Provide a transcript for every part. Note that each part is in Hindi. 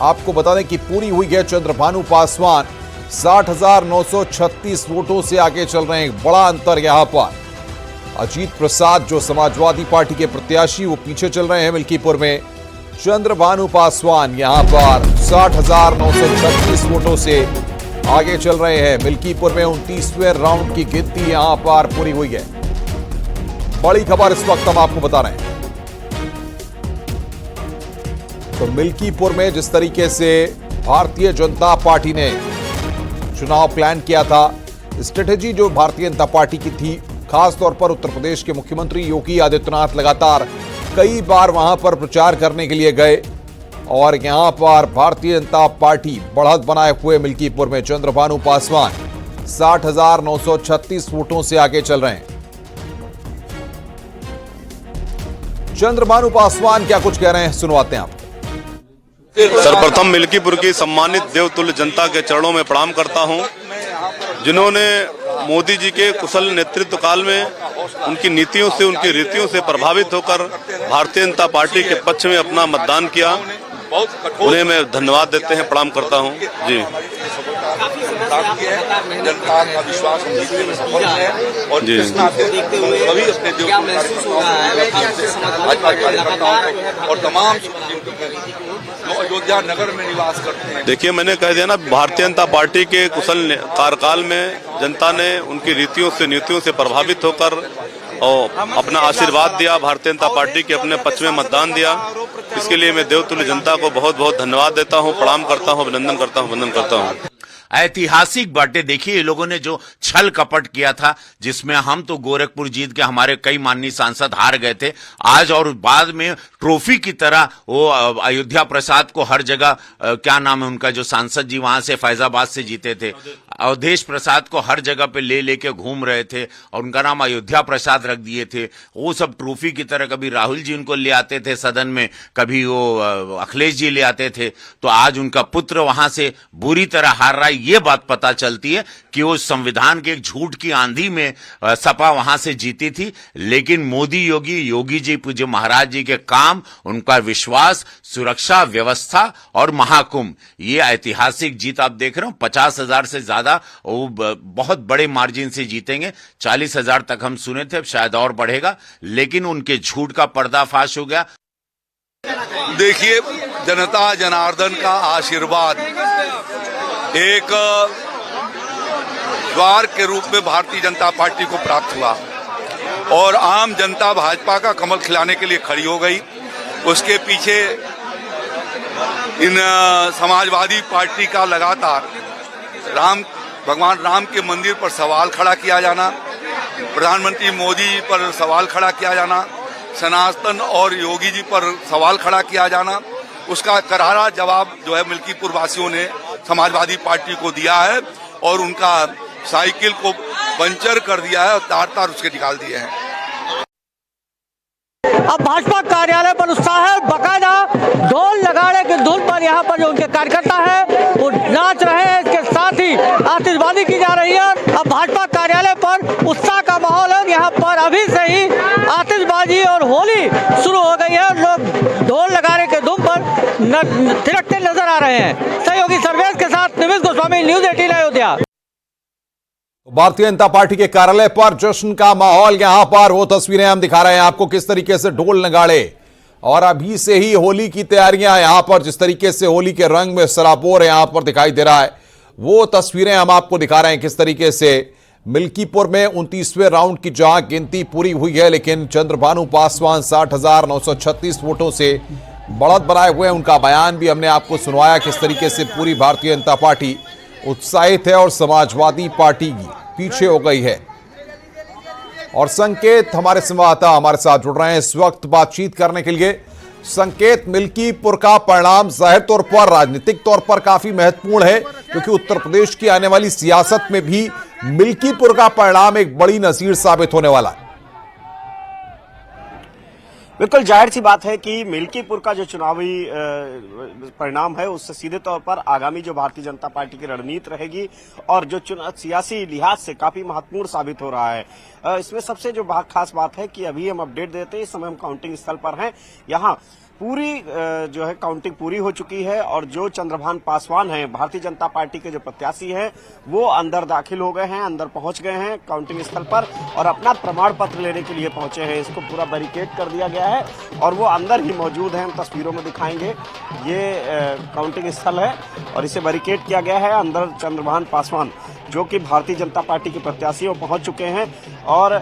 आपको बता दें कि पूरी हुई है चंद्रभानु पासवान 60,936 वोटों से आगे चल रहे हैं। बड़ा अंतर यहां पर। अजीत प्रसाद जो समाजवादी पार्टी के प्रत्याशी वो पीछे चल रहे हैं मिल्कीपुर में। चंद्रभानु पासवान यहां पर 60,936 वोटों से आगे चल रहे हैं। मिल्कीपुर में 29वें राउंड की गिनती यहां पर पूरी हुई है। बड़ी खबर इस वक्त हम आपको बता रहे हैं। तो मिल्कीपुर में जिस तरीके से भारतीय जनता पार्टी ने चुनाव प्लान किया था, स्ट्रेटेजी जो भारतीय जनता पार्टी की थी, खासतौर पर उत्तर प्रदेश के मुख्यमंत्री योगी आदित्यनाथ लगातार कई बार वहां पर प्रचार करने के लिए गए और यहां पर भारतीय जनता पार्टी बढ़त बनाए हुए मिल्कीपुर में चंद्रभानु पासवान 60,936 वोटों से आगे चल रहे हैं। चंद्रभानु पासवान क्या कुछ कह रहे हैं, सुनवाते हैं आप। सर्वप्रथम मिल्कीपुर की सम्मानित देवतुल्य जनता के चरणों में प्रणाम करता हूं, जिन्होंने मोदी जी के कुशल नेतृत्व काल में उनकी नीतियों से, उनकी रीतियों से प्रभावित होकर भारतीय जनता पार्टी के पक्ष में अपना मतदान किया। उन्हें मैं धन्यवाद देते हैं, प्रणाम करता हूं जी। जनता का विश्वास हम जीतने में सफल है और इस नाते सभी अपने भाजपा कार्यकर्ताओं और तमाम जो अयोध्या नगर में निवास करते हैं। देखिए, मैंने कह दिया ना, भारतीय जनता पार्टी के कुशल कार्यकाल में जनता ने उनकी रीतियों से, नीतियों से प्रभावित होकर और अपना आशीर्वाद दिया, भारतीय जनता पार्टी के अपने पक्ष में मतदान दिया। इसके लिए मैं देवतुल्य जनता को बहुत बहुत धन्यवाद देता हूं, प्रणाम करता हूं, अभिनंदन करता हूं, वंदन करता हूं। ऐतिहासिक बातें देखिए, ये लोगों ने जो छल कपट किया था, जिसमें हम तो गोरखपुर जीत के हमारे कई माननीय सांसद हार गए थे, आज और बाद में ट्रॉफी की तरह वो अयोध्या प्रसाद को हर जगह, क्या नाम है उनका, जो सांसद जी वहां से फैजाबाद से जीते थे, अवधेश प्रसाद को हर जगह पे ले लेके घूम रहे थे और उनका नाम अयोध्या प्रसाद रख दिए थे। वो सब ट्रॉफी की तरह, कभी राहुल जी उनको ले आते थे सदन में, कभी वो अखिलेश जी ले आते थे। तो आज उनका पुत्र वहां से बुरी तरह हार रहा है। ये बात पता चलती है कि वो संविधान के एक झूठ की आंधी में सपा वहां से जीती थी, लेकिन मोदी योगी जी पूज्य महाराज जी के काम, उनका विश्वास, सुरक्षा व्यवस्था और महाकुंभ, ये ऐतिहासिक जीत आप देख रहे हो। 50,000 से ज्यादा वो बहुत बड़े मार्जिन से जीतेंगे। 40,000 तक हम सुने थे, अब शायद और बढ़ेगा, लेकिन उनके झूठ का पर्दाफाश हो गया। देखिए, जनता जनार्दन का आशीर्वाद एक द्वार के रूप में भारतीय जनता पार्टी को प्राप्त हुआ और आम जनता भाजपा का कमल खिलाने के लिए खड़ी हो गई। उसके पीछे इन समाजवादी पार्टी का लगातार भगवान राम के मंदिर पर सवाल खड़ा किया जाना, प्रधानमंत्री मोदी पर सवाल खड़ा किया जाना, सनातन और योगी जी पर सवाल खड़ा किया जाना, उसका करारा जवाब जो है मिल्कीपुर वासियों ने समाजवादी पार्टी को दिया है और उनका साइकिल को पंचर कर दिया है और तार उसके निकाल दिए हैं। अब भाजपा कार्यालय पर उत्साह है, बकायदा ढोल नगाड़े के धुन पर यहाँ पर जो उनके कार्यकर्ता है वो नाच रहे हैं। इसके साथ ही आतिशबाजी की जा रही है। अब भाजपा कार्यालय पर उत्साह का माहौल है। यहाँ पर अभी से ही आतिशबाजी और होली शुरू हो गई है। लोग ढोल नगाड़े के धुन पर थिरकते नजर आ रहे हैं। सहयोगी सर्वेश के साथ निमिष गोस्वामी, न्यूज 18 अयोध्या। भारतीय जनता पार्टी के कार्यालय पर जश्न का माहौल, यहां पर वो तस्वीरें हम दिखा रहे हैं आपको, किस तरीके से ढोल नगाड़े और अभी से ही होली की तैयारियां यहां पर, जिस तरीके से होली के रंग में सराबोर यहां पर दिखाई दे रहा है, वो तस्वीरें हम आपको दिखा रहे हैं। किस तरीके से मिल्कीपुर में 29वें राउंड की जहां गिनती पूरी हुई है, लेकिन चंद्रभानु पासवान 60,936 वोटों से बढ़त बनाए हुए हैं। उनका बयान भी हमने आपको सुनवाया, किस तरीके से पूरी भारतीय जनता पार्टी उत्साहित है और समाजवादी पार्टी पीछे हो गई है। और संकेत हमारे संवाददाता हमारे साथ जुड़ रहे हैं इस वक्त बातचीत करने के लिए। संकेत, मिल्कीपुर का परिणाम जाहिर तौर पर राजनीतिक तौर पर काफी महत्वपूर्ण है, क्योंकि उत्तर प्रदेश की आने वाली सियासत में भी मिल्कीपुर का परिणाम एक बड़ी नजीर साबित होने वाला है। बिल्कुल जाहिर सी बात है कि मिल्कीपुर का जो चुनावी परिणाम है उससे सीधे तौर पर आगामी जो भारतीय जनता पार्टी की रणनीति रहेगी और जो सियासी लिहाज से काफी महत्वपूर्ण साबित हो रहा है। इसमें सबसे जो खास बात है कि अभी हम अपडेट देते हैं, इस समय हम काउंटिंग स्थल पर हैं। यहाँ पूरी जो है काउंटिंग पूरी हो चुकी है और जो चंद्रभान पासवान हैं भारतीय जनता पार्टी के जो प्रत्याशी हैं वो अंदर दाखिल हो गए हैं, अंदर पहुंच गए हैं काउंटिंग स्थल पर और अपना प्रमाण पत्र लेने के लिए पहुंचे हैं। इसको पूरा बैरिकेड कर दिया गया है और वो अंदर ही मौजूद हैं, हम तस्वीरों में दिखाएंगे। ये काउंटिंग स्थल है और इसे बैरिकेड किया गया है। अंदर चंद्रभान पासवान जो कि भारतीय जनता पार्टी के प्रत्याशी वो पहुंच चुके हैं और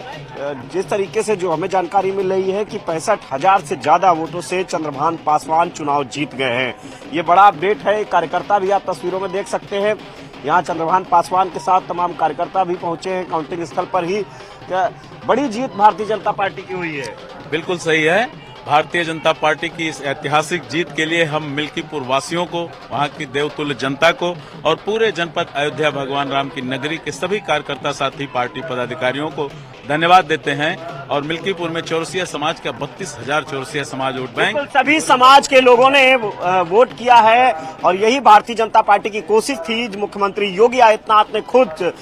जिस तरीके से जो हमें जानकारी मिल रही है कि 65,000 से ज्यादा वोटों से चंद्रभान पासवान चुनाव जीत गए हैं। ये बड़ा अपडेट है। कार्यकर्ता भी आप तस्वीरों में देख सकते हैं। यहाँ चंद्रभान पासवान के साथ तमाम कार्यकर्ता भी पहुंचे हैं काउंटिंग स्थल पर ही। बड़ी जीत भारतीय जनता पार्टी की हुई है। बिल्कुल सही है। भारतीय जनता पार्टी की इस ऐतिहासिक जीत के लिए हम मिल्कीपुर वासियों को, वहां की देवतुल्य जनता को और पूरे जनपद अयोध्या भगवान राम की नगरी के सभी कार्यकर्ता साथी पार्टी पदाधिकारियों को धन्यवाद देते हैं। और मिल्कीपुर में चौरसिया समाज का 32,000 चौरसिया समाज वोट बैंक, सभी समाज के लोगों ने वोट किया है और यही भारतीय जनता पार्टी की कोशिश थी। मुख्यमंत्री योगी आदित्यनाथ ने खुद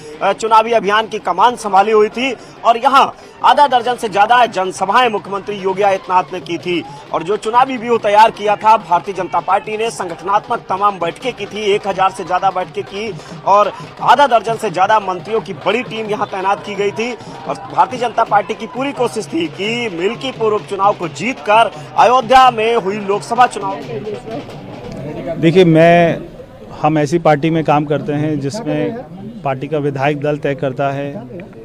चुनावी अभियान की कमान संभाली हुई थी और यहाँ आधा दर्जन से ज्यादा जनसभाएं मुख्यमंत्री योगी आदित्यनाथ ने की थी और जो चुनावी व्यूह तैयार किया था भारतीय जनता पार्टी ने, संगठनात्मक तमाम बैठकें की थी, 1,000 से ज्यादा बैठकें की और आधा दर्जन से ज्यादा मंत्रियों की बड़ी टीम यहां तैनात की गई थी। और भारतीय जनता पार्टी की पूरी कोशिश थी कि मिल्कीपुर उपचुनाव को जीतकर अयोध्या में हुई लोकसभा चुनाव। देखिए, हम ऐसी पार्टी में काम करते हैं जिसमें पार्टी का विधायक दल तय करता है,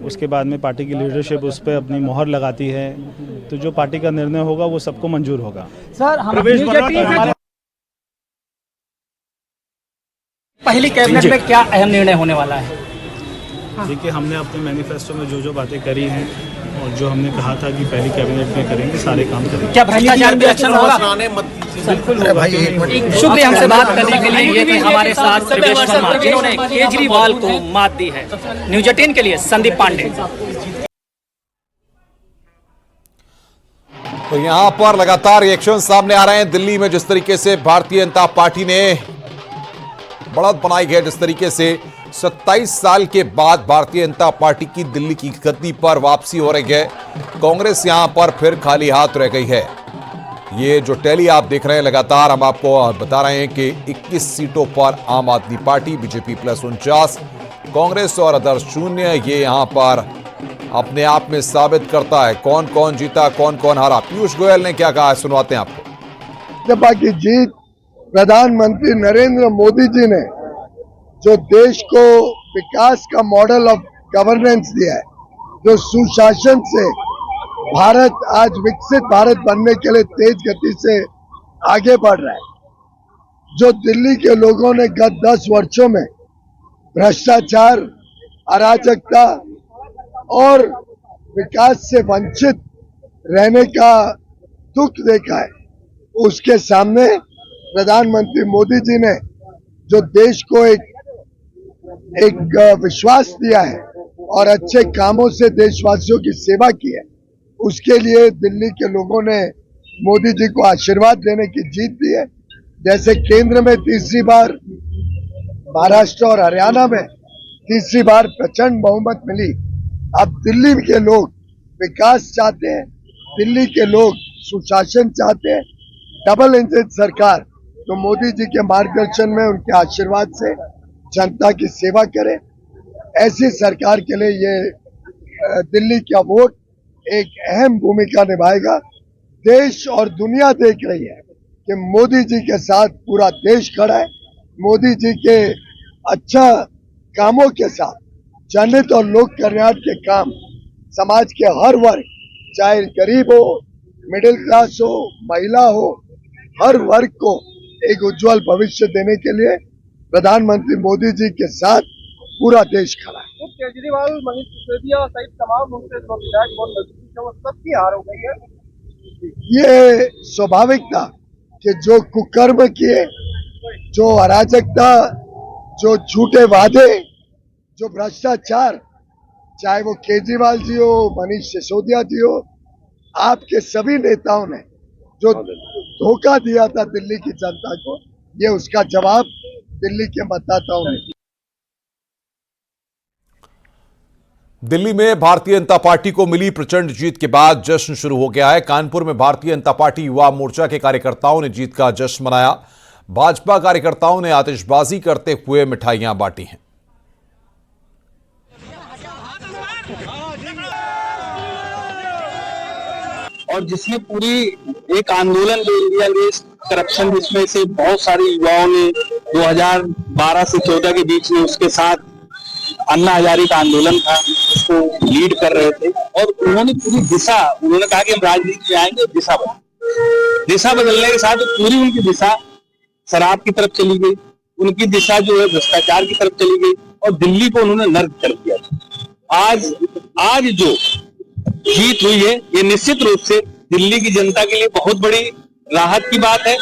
उसके बाद में पार्टी की लीडरशिप उस पर अपनी मोहर लगाती है, तो जो पार्टी का निर्णय होगा वो सबको मंजूर होगा। सर, पहली कैबिनेट में क्या अहम निर्णय होने वाला है? देखिए, हमने अपने मैनिफेस्टो में जो बातें करी हैं और जो हमने कहा था कि पहली कैबिनेट में करेंगे, सारे काम करेंगे। क्या भ्रष्टाचार भी अच्छा होगा? बिल्कुल। शुक्रिया हमसे बात करने के लिए। ये थे हमारे साथ प्रवेश वर्मा, जिन्होंने केजरीवाल को मात दी है। न्यूज 18 के लिए संदीप पांडे। तो यहां पर लगातार रिएक्शन सामने आ रहे हैं। दिल्ली में जिस तरीके से भारतीय जनता पार्टी ने बढ़त बनाई है, जिस तरीके से 27 साल के बाद भारतीय जनता पार्टी की दिल्ली की गद्दी पर वापसी हो रही है। कांग्रेस यहां पर फिर खाली हाथ रह गई है। ये जो टैली आप देख रहे हैं, लगातार हम आपको बता रहे हैं कि 21 सीटों पर आम आदमी पार्टी, बीजेपी प्लस 49, कांग्रेस और अदर्स 0। ये यहां पर अपने आप में साबित करता है कौन कौन जीता, कौन कौन हारा। पीयूष गोयल ने क्या कहा है, सुनवाते हैं आपको। भाजपा की जीत प्रधानमंत्री नरेंद्र मोदी जी ने जो देश को विकास का मॉडल ऑफ गवर्नेंस दिया है, जो सुशासन से भारत आज विकसित भारत बनने के लिए तेज गति से आगे बढ़ रहा है, जो दिल्ली के लोगों ने गत 10 वर्षों में भ्रष्टाचार, अराजकता और विकास से वंचित रहने का दुख देखा है, उसके सामने प्रधानमंत्री मोदी जी ने जो देश को एक विश्वास दिया है और अच्छे कामों से देशवासियों की सेवा की है, उसके लिए दिल्ली के लोगों ने मोदी जी को आशीर्वाद देने की जीत दी है। जैसे केंद्र में तीसरी बार, महाराष्ट्र और हरियाणा में तीसरी बार प्रचंड बहुमत मिली। अब दिल्ली के लोग विकास चाहते हैं, दिल्ली के लोग सुशासन चाहते हैं, डबल इंजन सरकार। तो मोदी जी के मार्गदर्शन में, उनके आशीर्वाद से जनता की सेवा करें, ऐसी सरकार के लिए ये दिल्ली का वोट एक अहम भूमिका निभाएगा। देश और दुनिया देख रही है कि मोदी जी के साथ पूरा देश खड़ा है। मोदी जी के अच्छा कामों के साथ जनहित और लोक कल्याण के काम समाज के हर वर्ग, चाहे गरीब हो, मिडिल क्लास हो, महिला हो, हर वर्ग को एक उज्जवल भविष्य देने के लिए प्रधानमंत्री मोदी जी के साथ पूरा देश खड़ा है। तो केजरीवाल, मनीष सिसोदिया सहित तमाम विधायक बहुत नजदीक है, वो सबकी हार हो गई है। ये स्वाभाविक था कि जो कुकर्म किए, जो अराजकता, जो झूठे वादे, जो भ्रष्टाचार, चाहे वो केजरीवाल जी हो, मनीष सिसोदिया जी हो, आपके सभी नेताओं ने जो धोखा दिया था दिल्ली की जनता को, ये उसका जवाब दिल्ली के मतदाताओं ने दिया। दिल्ली में भारतीय जनता पार्टी को मिली प्रचंड जीत के बाद जश्न शुरू हो गया है। कानपुर में भारतीय जनता पार्टी युवा मोर्चा के कार्यकर्ताओं ने जीत का जश्न मनाया। भाजपा कार्यकर्ताओं ने आतिशबाजी करते हुए मिठाइयां बांटी हैं। और जिसमें पूरी एक आंदोलन जो इंडिया अगेंस्ट करप्शन, जिसमें से बहुत सारे युवाओं ने 2012 से 14 के बीच में उसके साथ अन्ना हजारे का आंदोलन था, उसको लीड कर रहे थे। और उन्होंने पूरी दिशा, उन्होंने कहा कि हम राजनीति में आएंगे, दिशा बदलने के साथ पूरी उनकी दिशा शराब की तरफ चली गई, उनकी दिशा जो है भ्रष्टाचार की तरफ चली गई और दिल्ली को उन्होंने नर्क कर दिया। आज जो जीत हुई है, ये निश्चित रूप से दिल्ली की जनता के लिए बहुत बड़ी राहत की बात है।